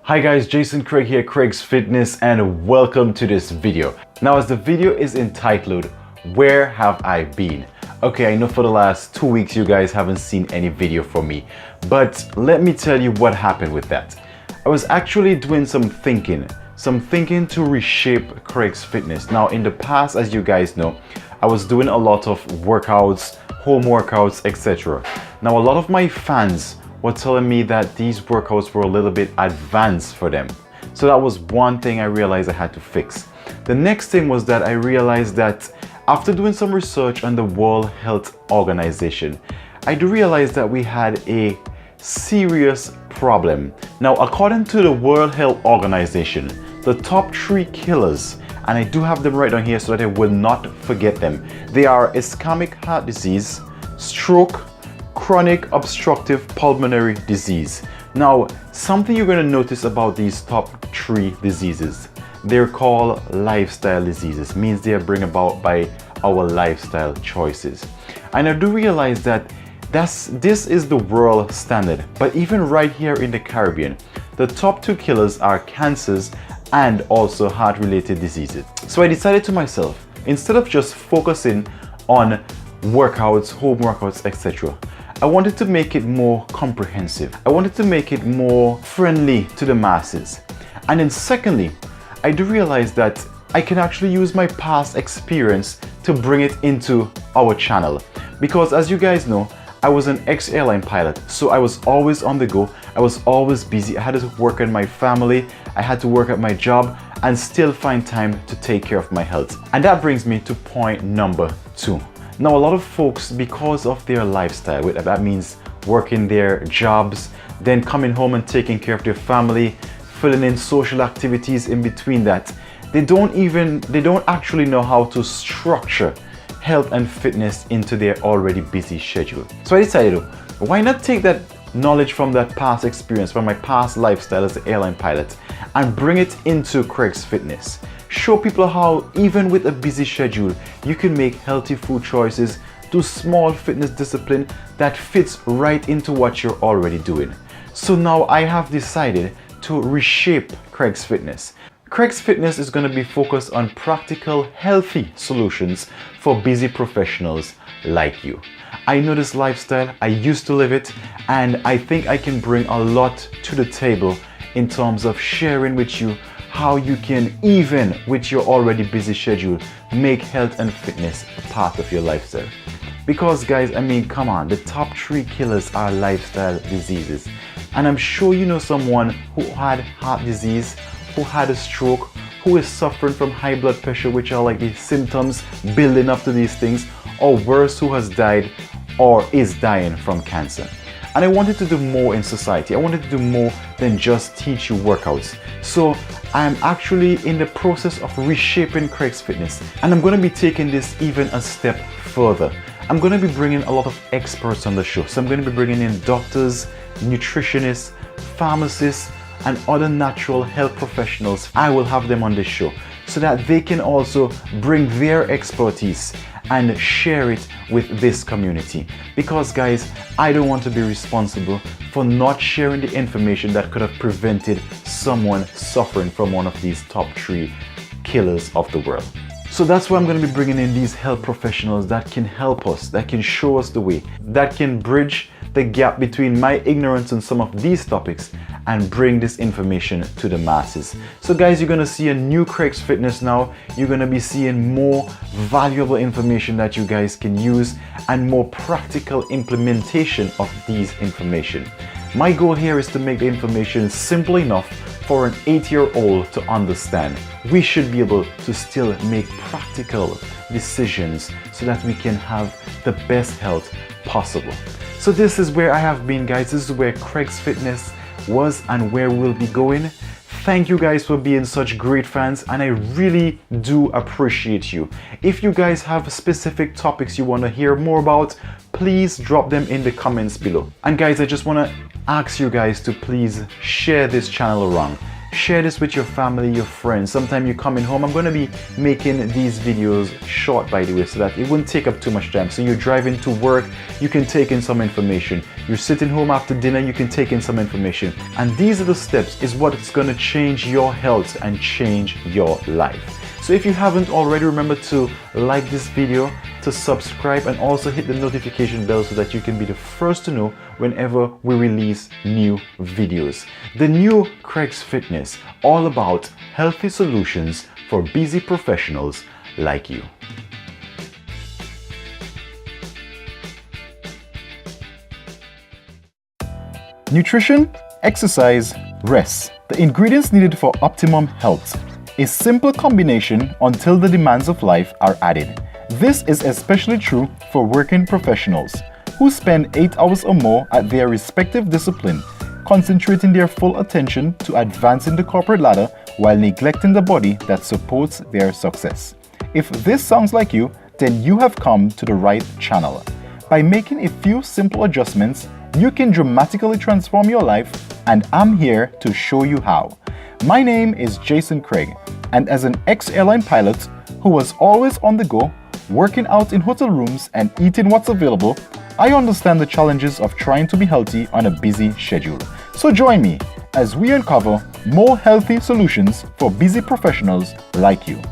Hi guys, Jason Craig here, Craig's Fitness, and welcome to this video. Now, as the video is entitled, Where Have I Been? Okay, I know for the last 2 weeks you guys haven't seen any video from me, but let me tell you what happened with that. I was actually doing some thinking to reshape Craig's Fitness. Now, in the past, as you guys know, I was doing a lot of workouts, home workouts, etc. Now, a lot of my fans were telling me that these workouts were a little bit advanced for them. So that was one thing I realized I had to fix. The next thing was that I realized that after doing some research on the World Health Organization, I do realize that we had a serious problem. Now, according to the World Health Organization, the top 3 killers, and I do have them right down here so that I will not forget them. They are ischemic heart disease, stroke, chronic obstructive pulmonary disease. Now, something you're going to notice about these top 3 diseases, they're called lifestyle diseases, means they are brought about by our lifestyle choices. And I do realize that this is the world standard, but even right here in the Caribbean, the top 2 killers are cancers and also heart-related diseases. So I decided to myself, instead of just focusing on workouts, home workouts, etc., I wanted to make it more comprehensive. I wanted to make it more friendly to the masses. And then secondly, I do realize that I can actually use my past experience to bring it into our channel. Because as you guys know, I was an ex-airline pilot, so I was always on the go. I was always busy. I had to work on my family, I had to work at my job, and still find time to take care of my health. And that brings me to point number 2. Now, a lot of folks, because of their lifestyle, that means working their jobs, then coming home and taking care of their family, filling in social activities in between that, they don't actually know how to structure health and fitness into their already busy schedule. So I decided, why not take that knowledge from that past experience, from my past lifestyle as an airline pilot, and bring it into Craig's Fitness. Show people how, even with a busy schedule, you can make healthy food choices, do small fitness discipline that fits right into what you're already doing. So now I have decided to reshape Craig's Fitness. Craig's Fitness is going to be focused on practical, healthy solutions for busy professionals like you. I know this lifestyle, I used to live it, and I think I can bring a lot to the table in terms of sharing with you how you can, even with your already busy schedule, make health and fitness a part of your lifestyle. Because guys, I mean, come on, the top 3 killers are lifestyle diseases. And I'm sure you know someone who had heart disease, who had a stroke, who is suffering from high blood pressure, which are like the symptoms building up to these things, or worse, who has died or is dying from cancer. And I wanted to do more in society. I wanted to do more than just teach you workouts. So I'm actually in the process of reshaping Craig's Fitness, and I'm going to be taking this even a step further. I'm going to be bringing a lot of experts on the show. So I'm going to be bringing in doctors, nutritionists, pharmacists, and other natural health professionals. I will have them on this show so that they can also bring their expertise and share it with this community. Because guys, I don't want to be responsible for not sharing the information that could have prevented someone suffering from one of these top 3 killers of the world. So that's why I'm going to be bringing in these health professionals that can help us, that can show us the way, that can bridge the gap between my ignorance on some of these topics and bring this information to the masses. So guys, you're going to see a new Craig's Fitness now. You're going to be seeing more valuable information that you guys can use and more practical implementation of these information. My goal here is to make the information simple enough for an 8-year-old to understand. We should be able to still make practical decisions so that we can have the best health possible. So this is where I have been, guys. This is where Craig's Fitness was and where we'll be going. Thank you guys for being such great fans, and I really do appreciate you. If you guys have specific topics you want to hear more about, please drop them in the comments below. And guys, I just want to ask you guys to please share this channel around. share this with your family, your friends. Sometime you're coming home. I'm going to be making these videos short, by the way, so that it wouldn't take up too much time. So you're driving to work, you can take in some information. You're sitting home after dinner, you can take in some information. And these are the steps is what it's going to change your health and change your life. So if you haven't already, remember to like this video, to subscribe, and also hit the notification bell so that you can be the first to know whenever we release new videos. The new Craig's Fitness, all about healthy solutions for busy professionals like you. Nutrition, exercise, rest. The ingredients needed for optimum health. A simple combination until the demands of life are added. This is especially true for working professionals who spend 8 hours or more at their respective discipline, concentrating their full attention to advancing the corporate ladder while neglecting the body that supports their success. If this sounds like you, then you have come to the right channel. By making a few simple adjustments, you can dramatically transform your life, and I'm here to show you how. My name is Jason Craig, and as an ex-airline pilot who was always on the go, working out in hotel rooms and eating what's available, I understand the challenges of trying to be healthy on a busy schedule. So join me as we uncover more healthy solutions for busy professionals like you.